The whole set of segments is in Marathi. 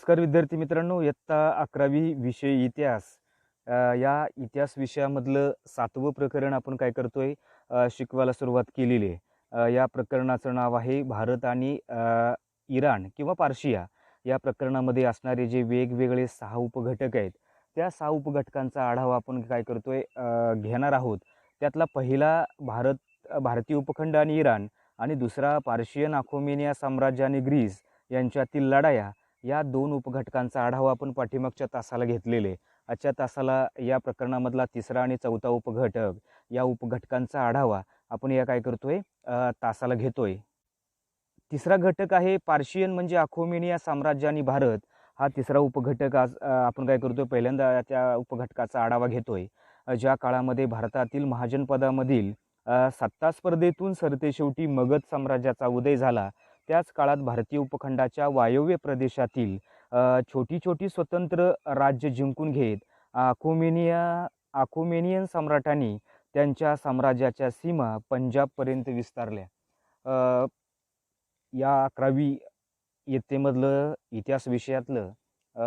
नमस्कार विद्यार्थी मित्रांनो, इयत्ता 11वी विषय इतिहास. या इतिहास विषयामधलं 7वं प्रकरण आपण काय करतोय, शिकवायला सुरुवात केलेली आहे. या प्रकरणाचं नाव आहे भारत आणि इराण किंवा पार्शिया. या प्रकरणामध्ये असणारे जे वेगवेगळे 6 उपघटक आहेत, त्या 6 उपघटकांचा आढावा आपण काय करतोय, घेणार आहोत. त्यातला पहिला भारतीय उपखंड आणि इराण, आणि दुसरा पार्शियन आर्मेनिया साम्राज्य आणि ग्रीस यांच्यातील लढाया. या 2 उपघटकांचा आढावा आपण पाठीमागच्या तासाला घेतलेले. आजच्या तासाला या प्रकरणामधला 3रा आणि 4था उपघटक, या उपघटकांचा आढावा आपण या काय करतोय, तासाला घेतोय. 3रा घटक आहे पार्शियन, म्हणजे आर्मेनिया साम्राज्य आणि भारत. हा 3रा उपघटक आज आपण काय करतोय, पहिल्यांदा त्या उपघटकाचा आढावा घेतोय. ज्या काळामध्ये भारतातील महाजनपदामधील सत्ता स्पर्धेतून सरतेशेवटी मगध साम्राज्याचा उदय झाला, त्याच काळात भारतीय उपखंडाच्या वायव्य प्रदेशातील छोटी छोटी स्वतंत्र राज्य जिंकून घेत आर्मेनियन सम्राटांनी त्यांच्या साम्राज्याच्या सीमा पंजाबपर्यंत विस्तारल्या. या 11वी इयत्तेमधलं इतिहास विषयातलं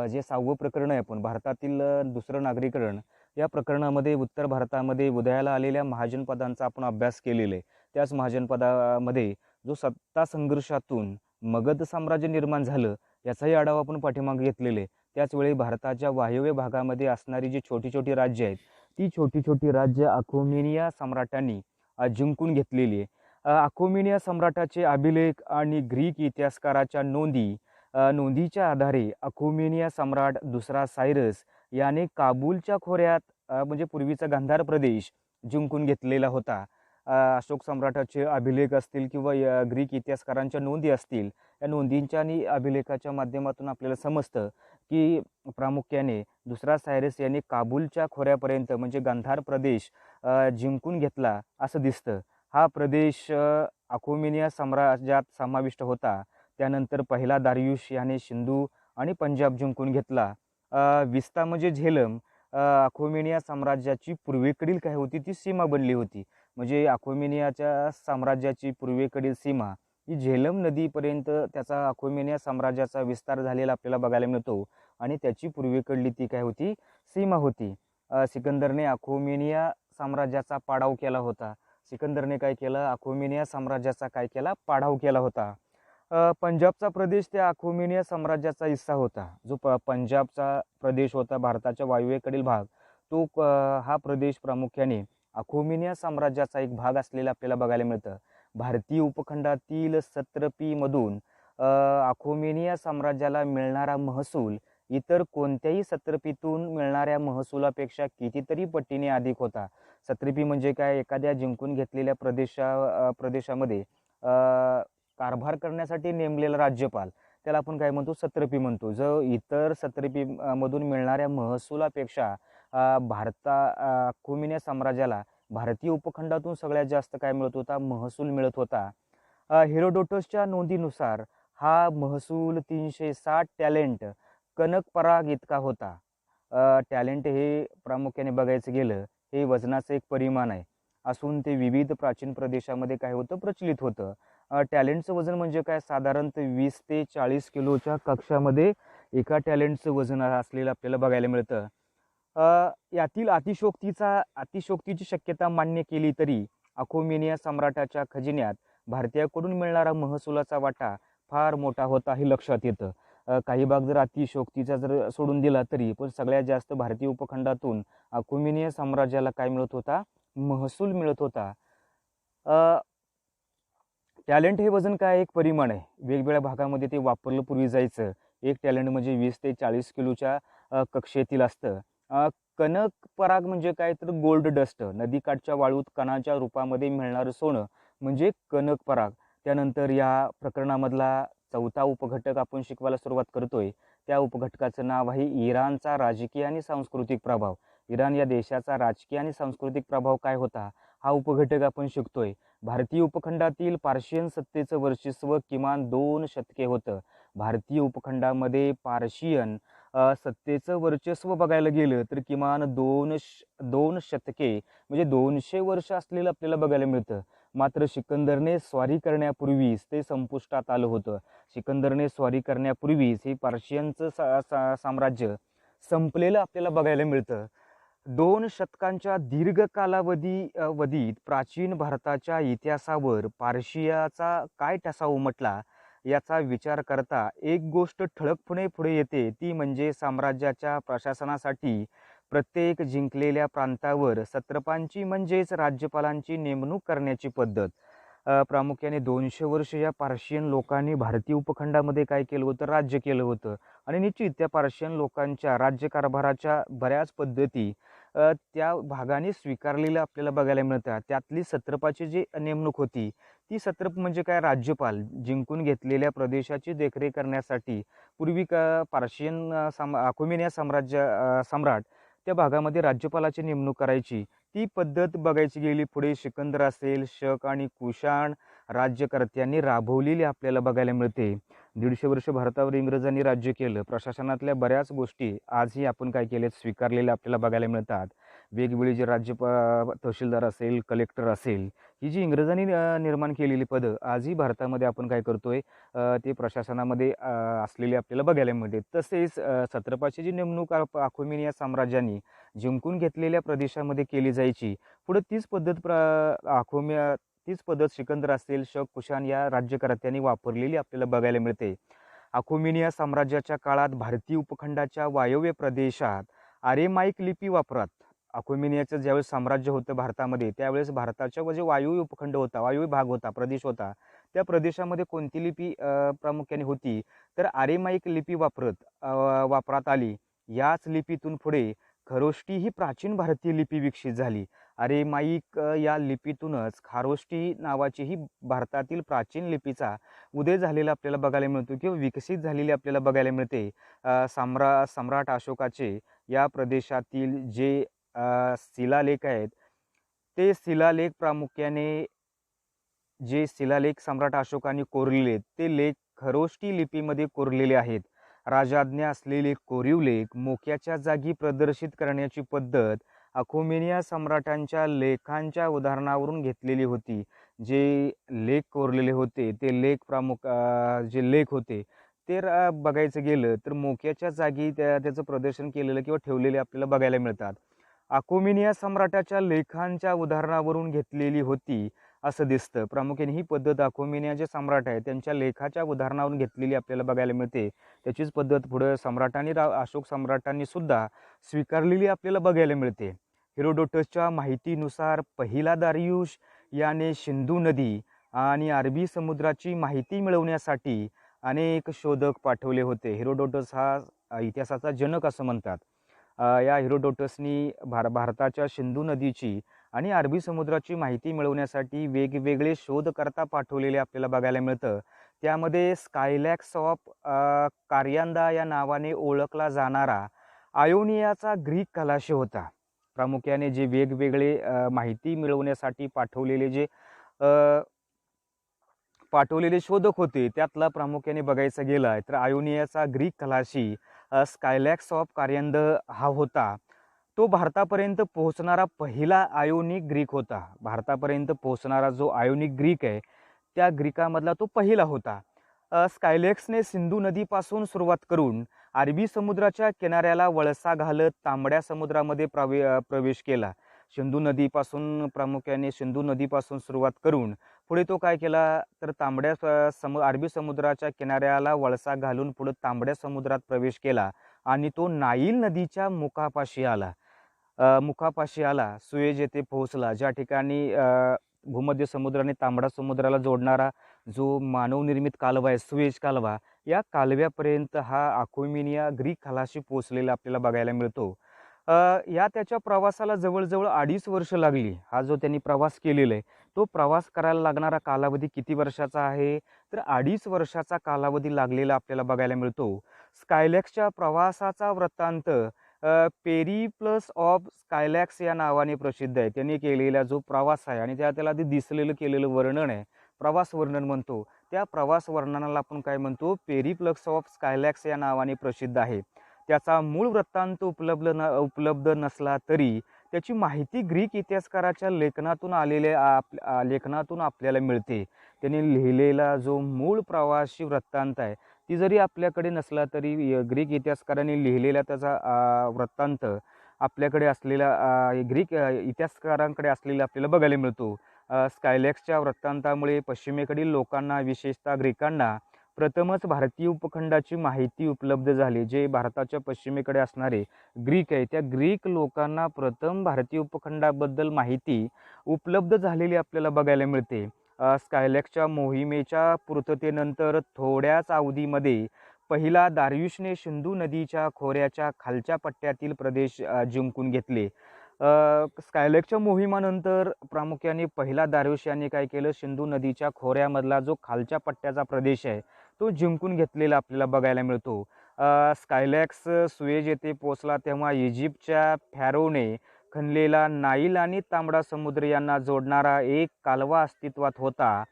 जे 6वं प्रकरण आहे, आपण भारतातील दुसरं नागरीकरण, या प्रकरणामध्ये उत्तर भारतामध्ये उदयाला आलेल्या महाजनपदांचा आपण अभ्यास केलेला आहे. त्याच महाजनपदामध्ये जो सत्ता संघर्षातून मगध साम्राज्य निर्माण झालं, याचाही आढावा आपण पाठीमागे घेतलेले. त्याचवेळी भारताच्या वायव्य भागामध्ये असणारी जी छोटी छोटी राज्य आहेत, ती छोटी छोटी राज्य आर्मेनिया सम्राटांनी जिंकून घेतलेली आहे. आर्मेनिया सम्राटाचे अभिलेख आणि ग्रीक इतिहासकाराच्या नोंदीच्या आधारे आर्मेनिया सम्राट दुसरा सायरस याने काबूलच्या खोऱ्यात म्हणजे पूर्वीचा गांधार प्रदेश जिंकून घेतलेला होता. अशोक सम्राटाचे अभिलेख असतील किंवा ग्रीक इतिहासकारांच्या नोंदी असतील, या नोंदींच्या आणि अभिलेखाच्या माध्यमातून आपल्याला समजतं की प्रामुख्याने दुसरा सायरस याने काबूलच्या खोऱ्यापर्यंत म्हणजे गांधार प्रदेश जिंकून घेतला असं दिसतं. हा प्रदेश आर्मेनिया साम्राज्यात समाविष्ट होता. त्यानंतर पहिला दारियुश याने सिंधू आणि पंजाब जिंकून घेतला. विस्ता म्हणजे झेलम आर्मेनिया साम्राज्याची पूर्वेकडील काय होती, ती सीमा बनली होती. म्हणजे आर्मेनियाच्या साम्राज्याची पूर्वेकडील सीमा ही झेलम नदीपर्यंत त्याचा आर्मेनिया साम्राज्याचा विस्तार झालेला आपल्याला बघायला मिळतो, आणि त्याची पूर्वेकडली ती काय होती, सीमा होती. सिकंदरने आर्मेनिया साम्राज्याचा पाडाव केला होता. सिकंदरने काय केलं, आर्मेनिया साम्राज्याचा काय केला, पाडाव केला होता. पंजाबचा प्रदेश त्या आर्मेनिया साम्राज्याचा हिस्सा होता. जो पंजाबचा प्रदेश होता, भारताच्या वायव्येकडील भाग, तो हा प्रदेश प्रामुख्याने आर्मेनिया साम्राज्याचा एक भाग असलेला आपल्याला बघायला मिळतं. भारतीय उपखंडातील सत्रपीमधून आर्मेनिया साम्राज्याला मिळणारा महसूल इतर कोणत्याही सत्रपीतून मिळणाऱ्या महसुलापेक्षा कितीतरी पटीने अधिक होता. सत्रपी म्हणजे काय, एखाद्या जिंकून घेतलेल्या प्रदेशामध्ये कारभार करण्यासाठी नेमलेला राज्यपाल, त्याला आपण काय म्हणतो, सत्रपी म्हणतो. जो इतर सत्रपी मधून मिळणाऱ्या महसुलापेक्षा आर्मेनिया साम्राज्याला भारतीय उपखंडातून सगळ्यात जास्त काय मिळत होता, महसूल मिळत होता. हेरोडोटसच्या नोंदीनुसार हा महसूल 360 टॅलेंट कनक पराग इतका होता. टॅलेंट हे प्रामुख्याने बघायचं गेलं, हे वजनाचं एक परिमाण आहे असून ते विविध प्राचीन प्रदेशामध्ये काय होतं, प्रचलित होतं. टॅलेंटचं वजन म्हणजे काय, साधारणतः 20 ते 40 किलोच्या कक्षामध्ये एका टॅलेंटचं वजन असलेलं आपल्याला बघायला मिळतं. यातील अतिशोक्तीची शक्यता मान्य केली तरी आर्मेनिया सम्राटाच्या खजिन्यात भारतीयाकडून मिळणारा महसुलाचा वाटा फार मोठा होता, हे लक्षात येतं. काही भाग जर अतिशोक्तीचा जर सोडून दिला तरी पण सगळ्यात जास्त भारतीय उपखंडातून आर्मेनिया साम्राज्याला काय मिळत होता, महसूल मिळत होता. टॅलेंट हे वजन काय, एक परिमाण आहे. वेगवेगळ्या भागामध्ये ते वापरलं पूर्वी जायचं. एक टॅलेंट म्हणजे 20 ते 40 किलोच्या कक्षेतील असतं. कनक पराग म्हणजे काय, तर गोल्ड डस्ट, नदीकाठच्या वाळूत कणाच्या रूपामध्ये मिळणारं सोनं म्हणजे कनक पराग. त्यानंतर या प्रकरणामधला 4था उपघटक आपण शिकवायला सुरुवात करतोय. त्या उपघटकाचं नाव आहे इराणचा राजकीय आणि सांस्कृतिक प्रभाव. इराण या देशाचा राजकीय आणि सांस्कृतिक प्रभाव काय होता, हा उपघटक आपण शिकतोय. भारतीय उपखंडातील पार्शियन सत्तेचं वर्चस्व किमान 2 शतके होतं. भारतीय उपखंडामध्ये पार्शियन सत्तेचं वर्चस्व बघायला गेलं तर किमान 2 शतके म्हणजे 200 वर्ष असलेलं आपल्याला बघायला मिळतं. मात्र सिकंदरने स्वारी करण्यापूर्वीच ते संपुष्टात आलं होतं. सिकंदरने स्वारी करण्यापूर्वीच हे पार्शियनचं साम्राज्य संपलेलं आपल्याला बघायला मिळतं. 2 शतकांच्या दीर्घ वधीत प्राचीन भारताच्या इतिहासावर पारशियाचा काय ठसा उमटला याचा विचार करता एक गोष्ट ठळकपणे पुढे येते, ती म्हणजे साम्राज्याच्या प्रशासनासाठी प्रत्येक जिंकलेल्या प्रांतावर सत्रपांची म्हणजेच राज्यपालांची नेमणूक करण्याची पद्धत. प्रामुख्याने 200 वर्ष या पार्शियन लोकांनी भारतीय उपखंडामध्ये काय केलं होतं, राज्य केलं होतं. आणि निश्चित त्या पार्शियन लोकांच्या राज्यकारभाराच्या बऱ्याच पद्धती त्या भागाने स्वीकारलेल्या आपल्याला बघायला मिळतात. त्यातली सत्रपाची जी नेमणूक होती, ती सत्रप म्हणजे काय, राज्यपाल जिंकून घेतलेल्या प्रदेशाची देखरेख करण्यासाठी पूर्वी पार्शियन अकोमेनिया सम्राट त्या भागामध्ये राज्यपालाची नेमणूक करायची. ती पद्धत बघायची गेली पुढे सिकंदर असेल, शक आणि कुशाण राज्यकर्त्यांनी राबवलेली आपल्याला बघायला मिळते. 150 वर्ष भारतावर इंग्रजांनी राज्य केलं. प्रशासनातल्या बऱ्याच गोष्टी आजही आपण काय केलेत, स्वीकारलेल्या आपल्याला बघायला मिळतात. वेगवेगळी जे तहसीलदार असेल, कलेक्टर असेल, ही जी इंग्रजांनी निर्माण केलेली पदं आजही भारतामध्ये आपण काय करतोय, ते प्रशासनामध्ये असलेले आपल्याला बघायला मिळते. तसेच सत्रपाची जी नेमणूक अकोमेनिया साम्राज्याने जिंकून घेतलेल्या प्रदेशामध्ये केली जायची. पुढे तीच पद्धत सिकंदर असेल, शक, कुशाण या राज्यकर्त्यांनी वापरलेली आपल्याला बघायला मिळते. अकोमेनिया साम्राज्याच्या काळात भारतीय उपखंडाच्या वायव्य प्रदेशात आरेमाइक लिपी वापरात. अकोमेनियाचं ज्यावेळेस साम्राज्य होतं भारतामध्ये, त्यावेळेस भारताच्या जे वायव्य उपखंड होता, वायव्य भाग होता, प्रदेश होता, त्या प्रदेशामध्ये कोणती लिपी प्रामुख्याने होती, तर आरेमाइक लिपी वापरात आली. याच लिपीतून पुढे खरोष्टी ही प्राचीन भारतीय लिपी विकसित झाली. आरेमाइक या लिपीतूनच खारोष्टी नावाची ही भारतातील प्राचीन लिपीचा उदय झालेला आपल्याला बघायला मिळतो किंवा विकसित झालेली आपल्याला बघायला मिळते. सम्राट अशोकाचे या प्रदेशातील जे शिलालेख आहेत, ते शिलालेख प्रामुख्याने जे शिलालेख सम्राट अशोकाने कोरलेले ते लेख खरोष्टी लिपीमध्ये कोरलेले आहेत. राजाज्ञा असलेले कोरीव लेख मोक्याच्या जागी प्रदर्शित करण्याची पद्धत अकोमेनिया सम्राटांच्या लेखांच्या उदाहरणावरून घेतलेली होती. जे लेख कोरलेले होते ते जे लेख होते ते बघायचं गेलं तर मोक्याच्या जागी त्याचं प्रदर्शन केलेलं किंवा ठेवलेले आपल्याला बघायला मिळतात. अकोमेनिया सम्राटाच्या लेखांच्या उदाहरणावरून घेतलेली होती असं दिसतं. प्रामुख्याने ही पद्धत अकोमेनिया जे सम्राट आहे त्यांच्या लेखाच्या उदाहरणावरून घेतलेली आपल्याला बघायला मिळते. त्याचीच पद्धत पुढे अशोक सम्राटांनी सुद्धा स्वीकारलेली आपल्याला बघायला मिळते. हेरोडोटसच्या माहितीनुसार पहिला दारियुश याने सिंधू नदी आणि अरबी समुद्राची माहिती मिळवण्यासाठी अनेक शोधक पाठवले होते. हेरोडोटस हा इतिहासाचा जनक असं म्हणतात. या हेरोडोटसनी भारताच्या सिंधू नदीची आणि अरबी समुद्राची माहिती मिळवण्यासाठी वेगवेगळे शोधकर्ता पाठवलेले आपल्याला बघायला मिळतं. त्यामध्ये स्कायलॅक्स ऑफ कार्यांदा या नावाने ओळखला जाणारा आयोनियाचा ग्रीक खलाशी होता. प्रामुख्याने जे वेगवेगळे माहिती मिळवण्यासाठी पाठवलेले शोधक होते, त्यातला प्रामुख्याने बघायचं गेला तर आयोनियाचा ग्रीक खलाशी स्कायलॅक्स ऑफ कार्यांद हा होता. तो भारतापर्यंत पोहोचणारा पहिला आयोनिक ग्रीक होता. भारतापर्यंत पोहोचणारा जो आयोनिक ग्रीक आहे त्या ग्रीकामधला तो पहिला होता. स्कायलॅक्सने सिंधू नदीपासून सुरुवात करून अरबी समुद्राच्या किनाऱ्याला वळसा घालत तांबड्या समुद्रामध्ये प्रवेश केला. प्रामुख्याने सिंधू नदीपासून सुरुवात करून पुढे तो काय केला तर अरबी समुद्राच्या किनाऱ्याला वळसा घालून पुढे तांबड्या समुद्रात प्रवेश केला आणि तो नाईल नदीच्या मुखापाशी आला. सुएज येथे पोहोचला, ज्या ठिकाणी भूमध्य समुद्र आणि तांबडा समुद्राला जोडणारा जो मानवनिर्मित कालवा आहे, सुएज कालवा, या कालव्यापर्यंत हा अकोमेनिया ग्रीक खलाशी पोहोचलेला आपल्याला बघायला मिळतो. या त्याच्या प्रवासाला जवळजवळ 2.5 वर्ष लागली. हा जो त्यांनी प्रवास केलेला आहे तो प्रवास करायला लागणारा कालावधी किती वर्षाचा आहे तर 2.5 वर्षाचा कालावधी लागलेला आपल्याला बघायला मिळतो. स्कायलॅक्सच्या प्रवासाचा वृत्तांत पेरिप्लस ऑफ स्कायलॅक्स या नावाने प्रसिद्ध आहे. त्यांनी केलेला जो प्रवास आहे आणि त्याला ते केलेलं वर्णन आहे, प्रवास वर्णन म्हणतो. त्या प्रवास वर्णनाला आपण काय म्हणतो, पेरिप्लस ऑफ स्कायलॅक्स या नावाने प्रसिद्ध आहे. त्याचा मूळ वृत्तांत उपलब्ध नसला तरी त्याची माहिती ग्रीक इतिहासकाराच्या लेखनातून आपल्याला मिळते. त्यांनी लिहिलेला जो मूळ प्रवासी वृत्तांत आहे, ती जरी आपल्याकडे नसला तरी ग्रीक इतिहासकारांनी लिहिलेला त्याचा वृत्तांत आपल्याकडे असलेला ग्रीक इतिहासकारांकडे असलेला आपल्याला बघायला मिळतो. स्कायलॅक्सच्या वृत्तांतामुळे पश्चिमेकडील लोकांना, विशेषतः ग्रीकांना प्रथमच भारतीय उपखंडाची माहिती उपलब्ध झाली. जे भारताच्या पश्चिमेकडे असणारे ग्रीक आहे, त्या ग्रीक लोकांना प्रथम भारतीय उपखंडाबद्दल माहिती उपलब्ध झालेली आपल्याला बघायला मिळते. स्कायलॅक्सच्या मोहिमेच्या पूर्ततेनंतर थोड्याच अवधीमध्ये पहिला दार्युशने सिंधू नदीच्या खोऱ्याच्या खालच्या पट्ट्यातील प्रदेश जिंकून घेतले. स्कायलॅक्सच्या मोहिमानंतर प्रामुख्याने पहिला दार्युश यांनी काय केलं, सिंधू नदीच्या खोऱ्यामधला जो खालच्या पट्ट्याचा प्रदेश आहे तो जिंकून घेतलेला आपल्याला बघायला मिळतो. स्कायलॅक्स सुएज येथे पोहोचला तेव्हा इजिप्तच्या फॅरोने खणलेला नाईल आणि तांबडा समुद्र यांना जोडणारा एक कालवा अस्तित्वात होता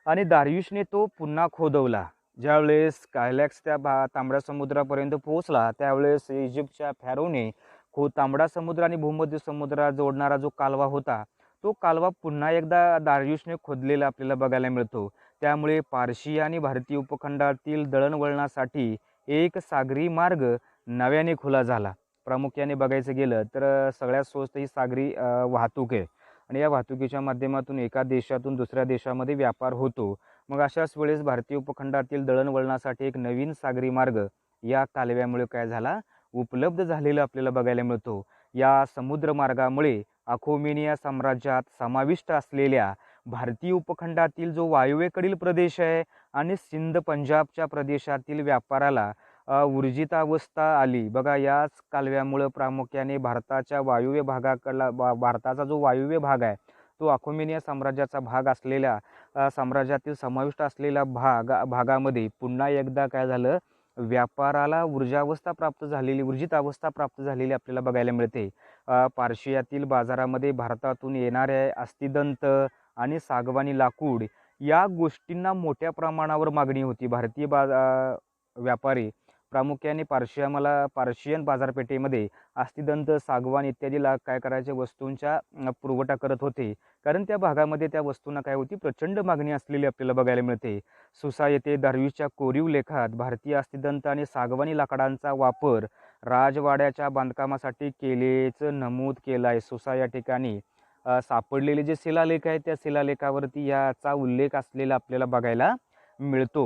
आणि दार्युशने तो पुन्हा खोदवला. ज्यावेळेस स्कायलॅक्स त्या तांबड्या समुद्रापर्यंत पोहोचला त्यावेळेस इजिप्तच्या फॅरोने तांबडा समुद्र आणि भूमध्य समुद्र जोडणारा जो कालवा होता तो कालवा पुन्हा एकदा दार्युशने खोदलेला आपल्याला बघायला मिळतो. त्यामुळे पारशी आणि भारतीय उपखंडातील दळणवळणासाठी एक सागरी मार्ग नव्याने खुला झाला. प्रामुख्याने बघायचं गेलं तर सगळ्यात स्वस्त ही सागरी वाहतूक आहे आणि या वाहतुकीच्या माध्यमातून एका देशातून दुसऱ्या देशामध्ये व्यापार होतो. मग अशाच वेळेस भारतीय उपखंडातील दळणवळणासाठी एक नवीन सागरी मार्ग या कालव्यामुळे काय झाला, उपलब्ध झालेला आपल्याला बघायला मिळतो. या समुद्रमार्गामुळे अखोमेनिया साम्राज्यात समाविष्ट असलेल्या भारतीय उपखंडातील जो वायव्येकडील प्रदेश आहे आणि सिंध पंजाबच्या प्रदेशातील व्यापाराला ऊर्जितावस्था आली. बघा, याच कालव्यामुळं प्रामुख्याने भारताच्या वायव्य भागाकडला भारताचा जो वायव्य भाग आहे तो अखोमेनिया साम्राज्याचा भाग असलेल्या साम्राज्यातील समाविष्ट असलेल्या भागामध्ये पुन्हा एकदा काय झालं, व्यापाराला ऊर्जितावस्था प्राप्त झालेली आपल्याला बघायला मिळते. पार्शियातील बाजारामध्ये भारतातून येणाऱ्या अस्थिदंत आणि सागवानी लाकूड या गोष्टींना मोठ्या प्रमाणावर मागणी होती. भारतीय व्यापारी प्रामुख्याने पार्शियन बाजारपेठेमध्ये अस्थिदंत, सागवान इत्यादी काय करायचे वस्तूंचा पुरवठा करत होते. कारण त्या भागामध्ये त्या वस्तूंना काय होती, प्रचंड मागणी असलेली आपल्याला बघायला मिळते. सुसा येथे दार्युशच्या कोरीव लेखात भारतीय अस्थिदंत आणि सागवानी लाकडांचा वापर राजवाड्याच्या बांधकामासाठी केल्याचं नमूद केलं आहे. सुसा या ठिकाणी सापडलेले जे शिलालेख आहेत त्या शिलालेखावरती याचा उल्लेख असलेला आपल्याला बघायला मिळतो.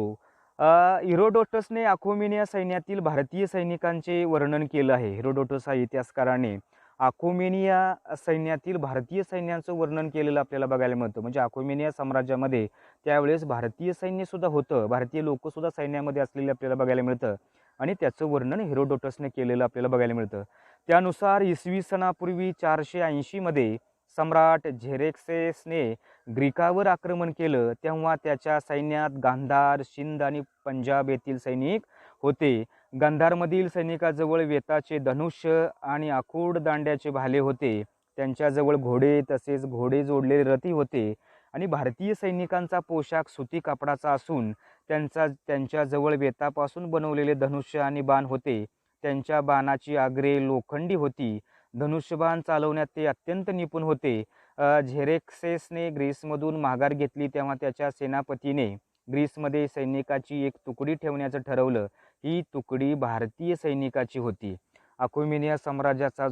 हेरोडोटसने अखोमेनिया सैन्यातील भारतीय सैनिकांचे वर्णन केलं आहे. हेरोडोटस हा इतिहासकाराने अखोमेनिया सैन्यातील भारतीय सैन्याचं वर्णन केलेलं आपल्याला बघायला मिळतं. म्हणजे अखोमेनिया साम्राज्यामध्ये त्यावेळेस भारतीय सैन्यसुद्धा होतं, भारतीय लोकसुद्धा सैन्यामध्ये असलेले आपल्याला बघायला मिळतं आणि त्याचं वर्णन हेरोडोटसने केलेलं आपल्याला बघायला मिळतं. त्यानुसार इसवी सनापूर्वी 480 मध्ये सम्राट झेरेक्सेसने ग्रीकावर आक्रमण केलं तेव्हा त्याच्या सैन्यात गांधार, सिंध आणि पंजाब येथील सैनिक होते. गांधारमधील सैनिकाजवळ वेताचे धनुष्य आणि आखूड दांड्याचे भाले होते. त्यांच्याजवळ घोडे तसेच घोडे जोडलेले रथी होते आणि भारतीय सैनिकांचा पोशाख सुती कापडाचा असून त्यांच्याजवळ वेतापासून बनवलेले धनुष्य आणि बाण होते. त्यांच्या बाणाची आग्रे लोखंडी होती. धनुष्यबाण चालवण्यात ते अत्यंत निपुण होते. झेरेक्सेसने ग्रीसमधून माघार घेतली तेव्हा त्याच्या सेनापतीने ग्रीसमध्ये सैनिकाची एक तुकडी ठेवण्याचं ठरवलं. ही तुकडी भारतीय सैनिकाची होती. अखोमेनिया साम्राज्याचा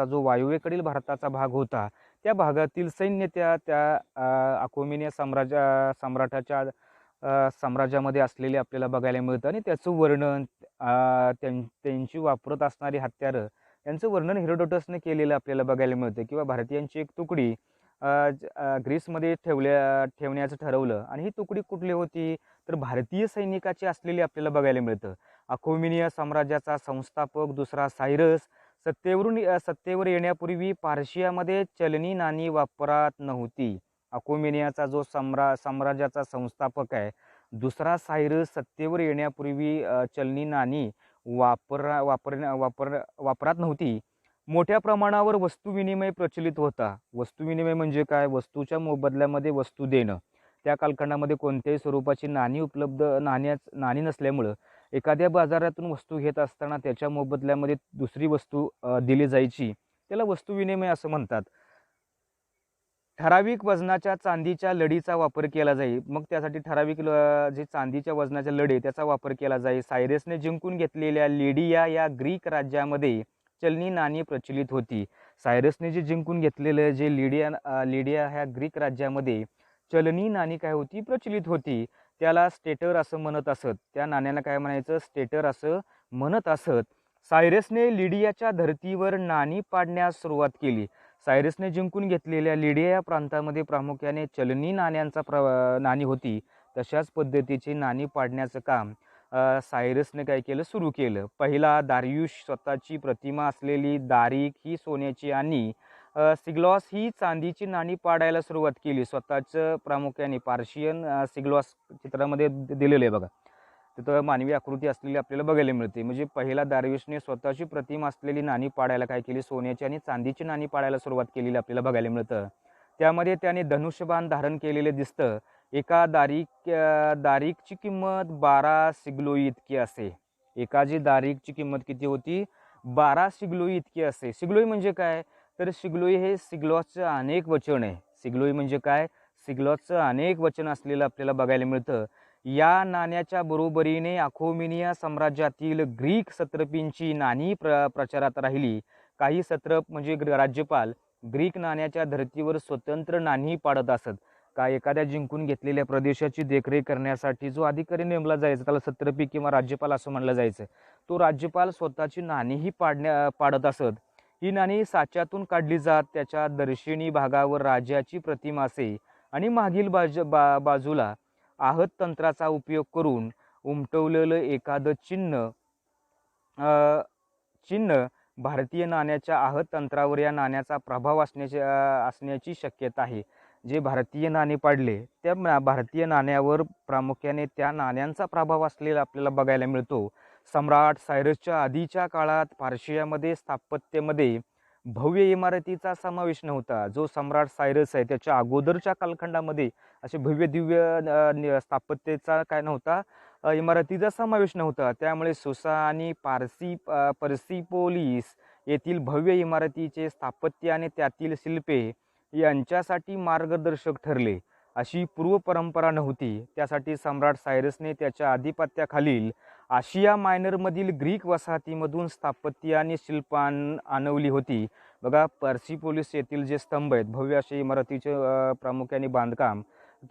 जो वायव्येकडील भारताचा भाग होता त्या भागातील सैन्य त्या अखोमेनिया सम्राटाच्या साम्राज्यामध्ये असलेले आपल्याला बघायला मिळतं आणि त्याचं वर्णन त्यांची वापरत असणारी हत्यारं यांचं वर्णन हेरोडोटसने केलेलं आपल्याला बघायला मिळतं. किंवा भारतीयांची एक तुकडी ग्रीसमध्ये ठेवण्याचं ठरवलं आणि ही तुकडी कुठली होती तर भारतीय सैनिकाची असलेली आपल्याला बघायला मिळतं. अखोमेनिया साम्राज्याचा संस्थापक दुसरा सायरस सत्तेवर येण्यापूर्वी पार्शियामध्ये चलनी नाणी वापरात नव्हती. अखोमेनियाचा जो साम्राज्याचा संस्थापक आहे दुसरा सायरस सत्तेवर येण्यापूर्वी चलनी नाणी वापरात नव्हती. मोठ्या प्रमाणावर वस्तुविनिमय प्रचलित होता. वस्तुविनिमय म्हणजे काय, वस्तूच्या मोबदल्यामध्ये वस्तू देणं. त्या कालखंडामध्ये कोणत्याही स्वरूपाची नाणी नसल्यामुळं एखाद्या बाजारातून वस्तू घेत असताना त्याच्या मोबदल्यामध्ये दुसरी वस्तू दिली जायची. त्याला वस्तुविनिमय असं म्हणतात. ठराविक वजनाच्या चांदीच्या लढीचा वापर केला जाई. मग त्यासाठी ठराविक जे चांदीच्या वजनाच्या लढी त्याचा वापर केला जाई. सायरसने जिंकून घेतलेल्या लिडिया या ग्रीक राज्यामध्ये चलनी नाणी प्रचलित होती. सायरसने जे जिंकून घेतलेलं जे लिडिया ह्या ग्रीक राज्यामध्ये चलनी नाणी काय होती, प्रचलित होती. त्याला स्टेटर असं म्हणत असत. त्या नाण्याला काय म्हणायचं, स्टेटर असं म्हणत असत. सायरसने लिडियाच्या धर्तीवर नाणी पाडण्यास सुरुवात केली. सायरसने जिंकून घेतलेल्या लिडिया या प्रांतामध्ये प्रामुख्याने चलनी नाणी होती. तशाच पद्धतीची नाणी पाडण्याचं काम सायरसने काय केलं, सुरू केलं. पहिला दारियुश स्वतःची प्रतिमा असलेली दारिक ही सोन्याची आणि सिग्लॉस ही चांदीची नाणी पाडायला सुरुवात केली. स्वतःचं प्रामुख्याने पार्शियन सिग्लॉस चित्रामध्ये दिलेलं आहे बघा. तिथं मानवी आकृती असलेली आपल्याला बघायला मिळते. म्हणजे पहिला दारियुशने स्वतःची प्रतिमा असलेली नाणी पाडायला काय केली, सोन्याची आणि चांदीची नाणी पाडायला सुरुवात केलेली आपल्याला बघायला मिळतं. त्यामध्ये त्याने धनुष्यबाण धारण केलेले दिसतं. एका दारिकची किंमत 12 सिग्लोई इतकी असे. एका जी दारिकची किंमत किती होती, 12 सिग्लोई इतकी असे. सिग्लोई म्हणजे काय, तर सिग्लोई हे सिग्लॉसचं अनेक वचन आहे. सिग्लोई म्हणजे काय, सिग्लॉसचं अनेक वचन असलेलं आपल्याला बघायला मिळतं. या नाण्याच्या बरोबरीने अखोमिनिया साम्राज्यातील ग्रीक सत्रपींची नाणी प्रचारात राहिली. काही सत्रप म्हणजे राज्यपाल ग्रीक नाण्याच्या धर्तीवर स्वतंत्र नाणी पाडत असत. का एखाद्या जिंकून घेतलेल्या प्रदेशाची देखरेख करण्यासाठी जो अधिकारी नेमला जायचा त्याला सत्रपी किंवा राज्यपाल असं म्हणलं जायचं. तो राज्यपाल स्वतःची नाणीही पाडत असत. ही नाणी साच्यातून काढली जात. त्याच्या दर्शनी भागावर राजाची प्रतिमा असे आणि मागील बाजूला आहत तंत्राचा उपयोग करून उमटवलेलं एखादं चिन्ह भारतीय नाण्याच्या आहत तंत्रावर या नाण्याचा प्रभाव असण्याची शक्यता आहे. जे भारतीय नाणे पाडले त्या भारतीय नाण्यावर प्रामुख्याने त्या नाण्यांचा प्रभाव असलेला आपल्याला बघायला मिळतो. सम्राट सायरसच्या आधीच्या काळात पर्शियामध्ये स्थापत्यमध्ये भव्य इमारतीचा समावेश नव्हता. जो सम्राट सायरस आहे त्याच्या अगोदरच्या कालखंडामध्ये असे भव्य दिव्य स्थापत्येचा काय नव्हता, इमारतीचा समावेश नव्हता. त्यामुळे सुसा आणि पर्सिपोलिस येथील भव्य इमारतीचे स्थापत्य आणि त्यातील शिल्पे यांच्यासाठी मार्गदर्शक ठरले. अशी पूर्व परंपरा नव्हती. त्यासाठी सम्राट सायरसने त्याच्या आधिपत्याखालील आशिया मायनरमधील ग्रीक वसाहतीमधून स्थापत्य आणि शिल्पान आणवली होती. बघा, पर्सिपोलिस येथील जे स्तंभ आहेत, भव्य असे इमारतीचे प्रामुख्याने बांधकाम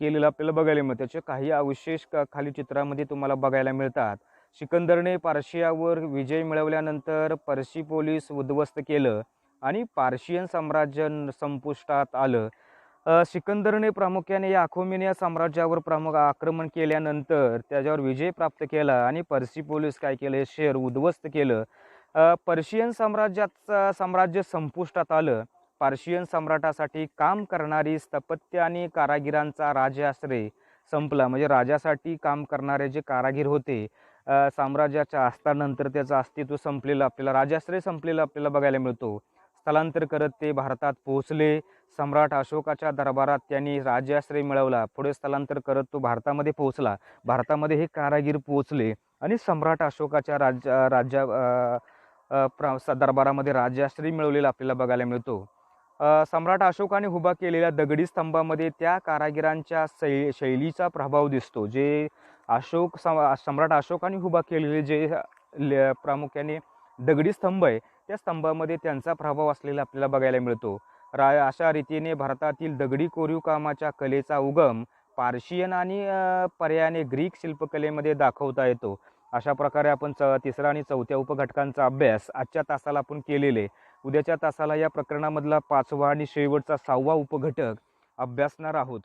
केलेलं आपल्याला बघायला मिळतं. त्याचे काही अवशेष खाली चित्रामध्ये तुम्हाला बघायला मिळतात. सिकंदरने पार्शियावर विजय मिळवल्यानंतर पर्सिपोलिस उद्ध्वस्त केलं आणि पार्शियन साम्राज्य संपुष्टात आलं. सिकंदरने प्रामुख्याने या अखोमिनिया साम्राज्यावर आक्रमण केल्यानंतर त्याच्यावर विजय प्राप्त केला आणि पर्सिपोलिस काय केलं, हे शहर उद्ध्वस्त केलं. पर्शियन साम्राज्य संपुष्टात आलं. पार्शियन सम्राटासाठी काम करणारी स्थापत्य आणि कारागिरांचा राजाश्रय संपला. म्हणजे राजासाठी काम करणारे जे कारागीर होते साम्राज्याच्या अस्तानंतर त्याचं अस्तित्व संपलेलं आपल्याला, राजाश्रय संपलेलं आपल्याला बघायला मिळतो. स्थलांतर करत ते भारतात पोहोचले. सम्राट अशोकाच्या दरबारात त्यांनी राजाश्रय मिळवला. पुढे स्थलांतर करत तो भारतामध्ये पोहोचला. भारतामध्ये हे कारागीर पोहोचले आणि सम्राट अशोकाच्या दरबारामध्ये राजाश्रय मिळवलेला आपल्याला बघायला मिळतो. सम्राट अशोकाने उभा केलेल्या दगडी स्तंभामध्ये त्या कारागिरांच्या शैलीचा प्रभाव दिसतो. जे सम्राट अशोकाने उभा केलेले जे प्रामुख्याने दगडी स्तंभ आहे त्या स्तंभामध्ये त्यांचा प्रभाव असलेला आपल्याला बघायला मिळतो. अशा रीतीने भारतातील दगडी कोरीव कामाच्या कलेचा उगम पार्शियन आणि पर्यायाने ग्रीक शिल्पकलेमध्ये दाखवता येतो. अशा प्रकारे आपण तिसरा आणि चौथ्या उपघटकांचा अभ्यास आजच्या तासाला आपण केलेले. उद्याच्या तासाला या प्रकरणामधला 5वा आणि शेवटचा 6वा उपघटक अभ्यासणार आहोत.